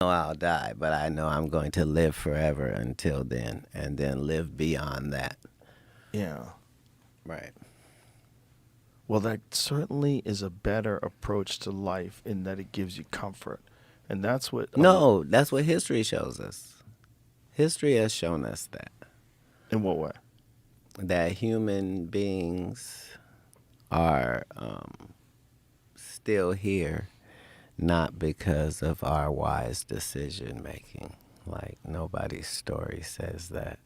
know I'll die, but I know I'm going to live forever until then, and then live beyond that. Yeah. Right. Well, that certainly is a better approach to life in that it gives you comfort. And that's what. No, that's what history shows us. History has shown us In what way? that human beings are still here, not because of our wise decision making. Like nobody's story says that.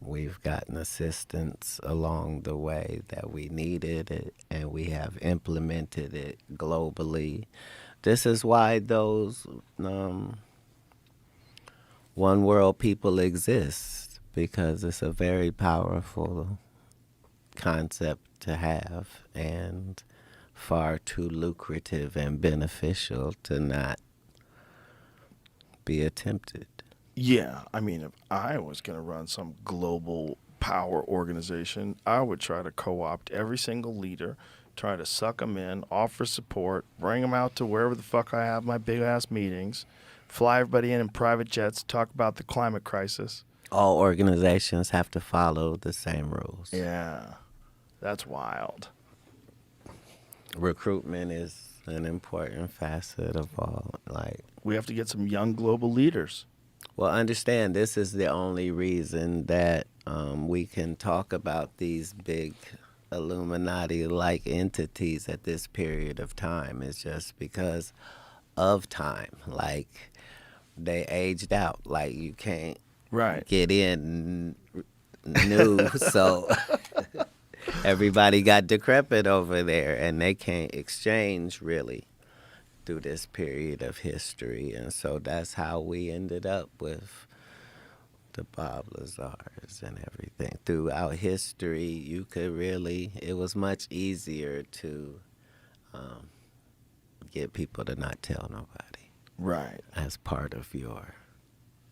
We've gotten assistance along the way that we needed it, and we have implemented it globally. This is why those one world people exist, because it's a very powerful concept to have and far too lucrative and beneficial to not be attempted. Yeah. I mean, if I was going to run some global power organization, I would try to co opt every single leader, try to suck them in, offer support, bring them out to wherever the fuck I have my big ass meetings, fly everybody in private jets, talk about the climate crisis. All organizations have to follow the same rules. Yeah. That's wild. Recruitment is an important facet of all. Like, We have to get some young global leaders. well, understand this is the only reason that we can talk about these big Illuminati-like entities at this period of time. Is just because of time. Like, they aged out. Like, you can't Right. get in new, so everybody got decrepit over there, and they can't exchange really through this period of history. And so that's how we ended up with the Bob Lazars and everything. Throughout history, you could really, it was much easier to get people to not tell nobody Right. as part of your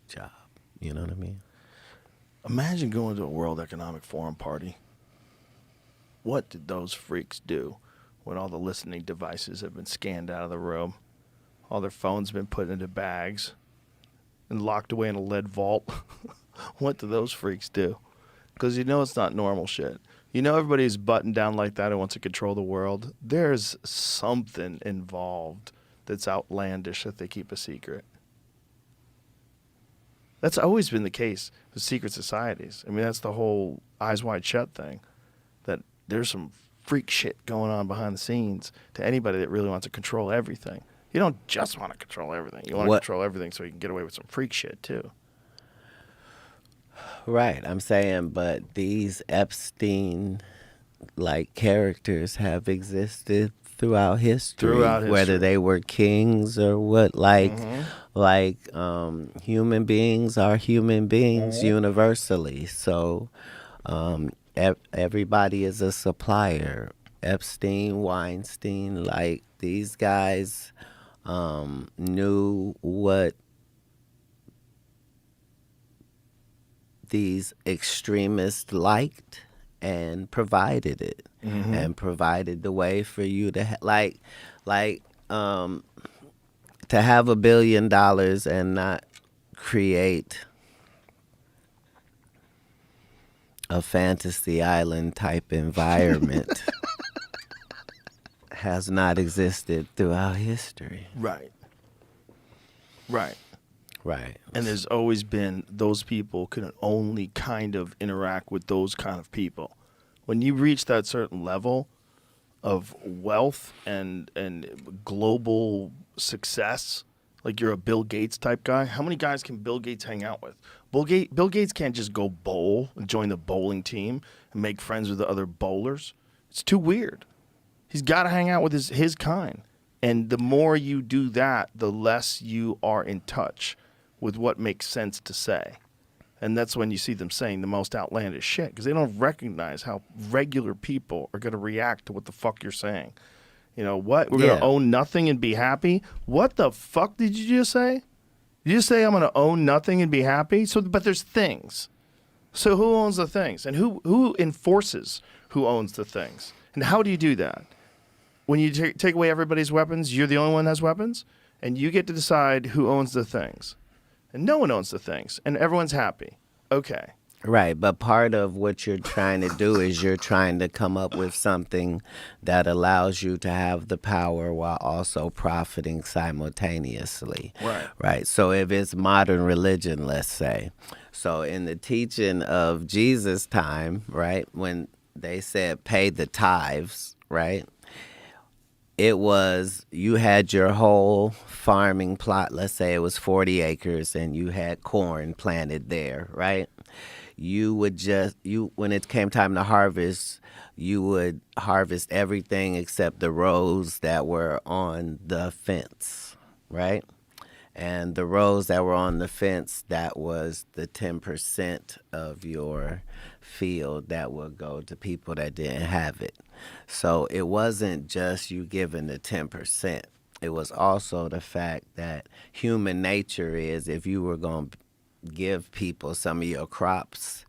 job. You know what I mean? Imagine going to a World Economic Forum party. What did those freaks do when all the listening devices have been scanned out of the room? All their phones have been put into bags and locked away in a lead vault. What do those freaks do? Because you know it's not normal shit. You know everybody's buttoned down like that and wants to control the world. There's something involved that's outlandish that they keep a secret. That's always been the case with secret societies. I mean, that's the whole eyes wide shut thing. That there's some freak shit going on behind the scenes to anybody that really wants to control everything. You don't just want to control everything. You want to control everything so you can get away with some freak shit too. Right, I'm saying, but these Epstein-like characters have existed throughout history, whether they were kings or what. Human beings are human beings universally. So everybody is a supplier. Epstein, Weinstein, like these guys knew what these extremists liked and provided it, and provided the way for you to to have $1 billion and not create a fantasy island type environment has not existed throughout history. Right. Right. Right. And there's always been those people can only kind of interact with those kind of people. When you reach that certain level of wealth and global success, like you're a Bill Gates type guy, how many guys can Bill Gates hang out with? Bill Gates can't just go bowl and join the bowling team and make friends with the other bowlers. It's too weird. He's got to hang out with his kind. And the more you do that, the less you are in touch with what makes sense to say. And that's when you see them saying the most outlandish shit, because they don't recognize how regular people are going to react to what the fuck you're saying. You know what? We're going to own nothing and be happy? What the fuck did you just say? Did you just say I'm going to own nothing and be happy? But there's things. So who owns the things? And who enforces who owns the things? And how do you do that? When you take away everybody's weapons, you're the only one that has weapons? and you get to decide who owns the things. And no one owns the things, and everyone's happy. Okay. Right, but part of what you're trying to do is you're trying to come up with something that allows you to have the power while also profiting simultaneously. Right. Right. So if it's modern religion, let's say, so in the teaching of Jesus' time, right, when they said pay the tithes, right, it was you had your whole farming plot, let's say it was 40 acres and you had corn planted there, right? You would when it came time to harvest, you would harvest everything except the rows that were on the fence, right? And the rows that were on the fence, that was the 10% of your field that would go to people that didn't have it. So it wasn't just you giving the 10%. It was also the fact that human nature is if you were going to give people some of your crops,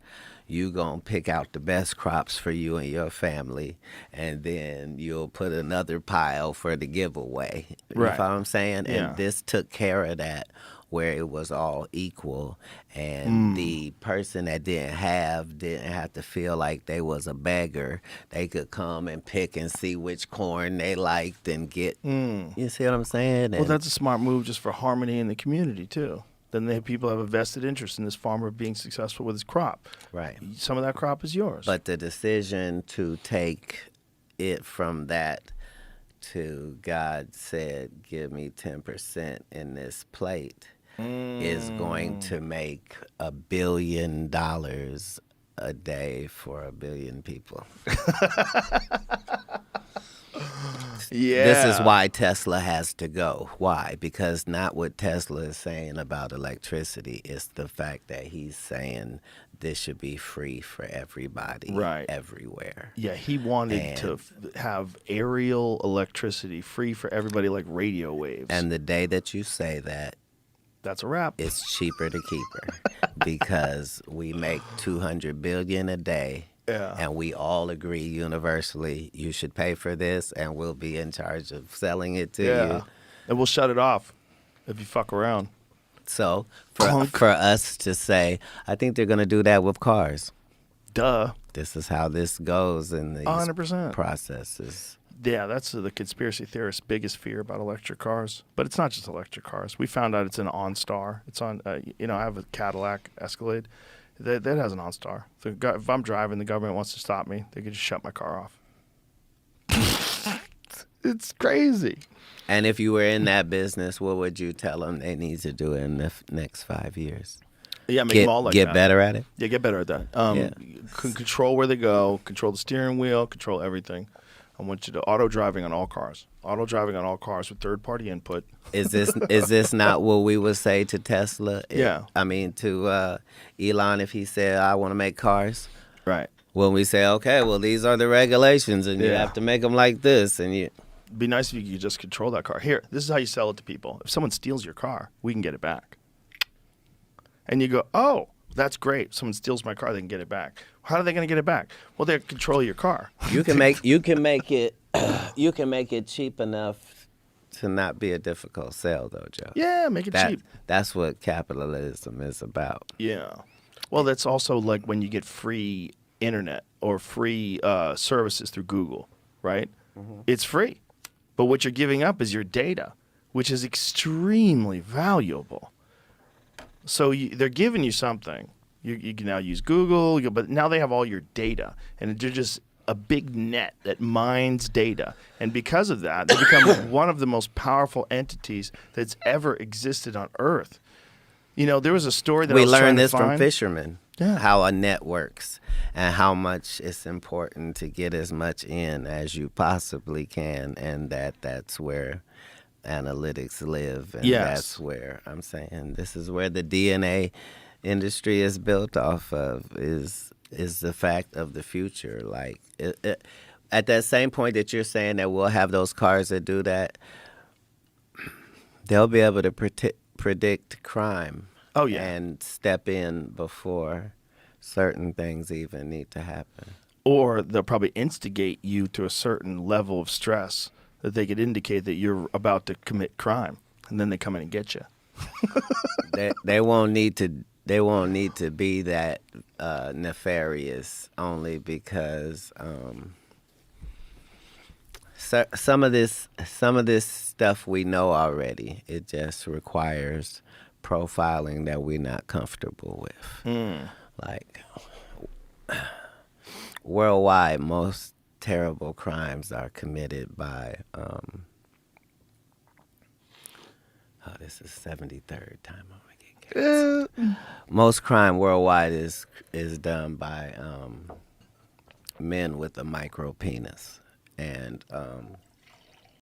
you gonna pick out the best crops for you and your family, and then you'll put another pile for the giveaway. You Right. know what I'm saying? Yeah. And this took care of that, where it was all equal, and the person that didn't have to feel like they was a beggar. They could come and pick and see which corn they liked and get. You see what I'm saying? Well, And that's a smart move just for harmony in the community, too. Then people have a vested interest in this farmer being successful with his crop. right. Some of that crop is yours. But the decision to take it from that to God said, give me 10% in this plate is going to make $1 billion a day for 1 billion people. Yeah. This is why Tesla has to go. Why? Because not what Tesla is saying about electricity. It's the fact that he's saying this should be free for everybody, Right. everywhere. Yeah, he wanted to have aerial electricity free for everybody like radio waves. And the day that you say that, that's a wrap. it's cheaper to keep her because we make 200 billion a day. Yeah. And we all agree universally you should pay for this, and we'll be in charge of selling it to you. And we'll shut it off if you fuck around. So Clunk. for us to say, I think they're going to do that with cars. Duh. This is how this goes in these 100%. processes. Yeah, that's the conspiracy theorist's biggest fear about electric cars. But it's not just electric cars. We found out it's an OnStar. It's on, I have a Cadillac Escalade. That has an OnStar. So if I'm driving, the government wants to stop me, they could just shut my car off. It's crazy. And if you were in that business, what would you tell them they need to do in the next 5 years? Yeah, make them all like get that. better at it? Yeah, get better at that. Yeah. Control where they go, control the steering wheel, control everything. I want you to auto driving on all cars. Auto driving on all cars with third-party input. Is this not what we would say to Tesla? Yeah. I mean, to Elon, if he said, I want to make cars. Right. When we say, okay, well, these are the regulations, and you Yeah. have to make them like this, and you... It'd be nice if you could just control that car. Here, this is how you sell it to people. If someone steals your car, we can get it back. And you go, oh, that's great. If someone steals my car, they can get it back. How are they going to get it back? Well, they control your car. You can make it cheap enough to not be a difficult sell, though, Joe. Yeah, make it cheap. That's what capitalism is about. Yeah. Well, that's also like when you get free internet or free services through Google, right? Mm-hmm. It's free. But what you're giving up is your data, which is extremely valuable. So they're giving you something. You can now use Google, but now they have all your data. And they're just a big net that mines data. And because of that, they become one of the most powerful entities that's ever existed on Earth. There was a story that I we was trying learned to this from find. fishermen, Yeah. how a net works and how much it's important to get as much in as you possibly can, and that's where analytics live, and Yes. that's where I'm saying this is where the DNA industry is built off of is the fact of the future. Like at that same point that you're saying that we'll have those cars that do that, they'll be able to predict crime. Oh, yeah. And step in before certain things even need to happen. Or they'll probably instigate you to a certain level of stress that they could indicate that you're about to commit crime. and then they come in and get you. They won't need to. They won't need to be that nefarious only because some of this stuff we know already. It just requires profiling that we're not comfortable with. Like worldwide, most terrible crimes are committed by. This is 73rd time I'm gonna get canceled. Most crime worldwide is done by men with a micro penis, and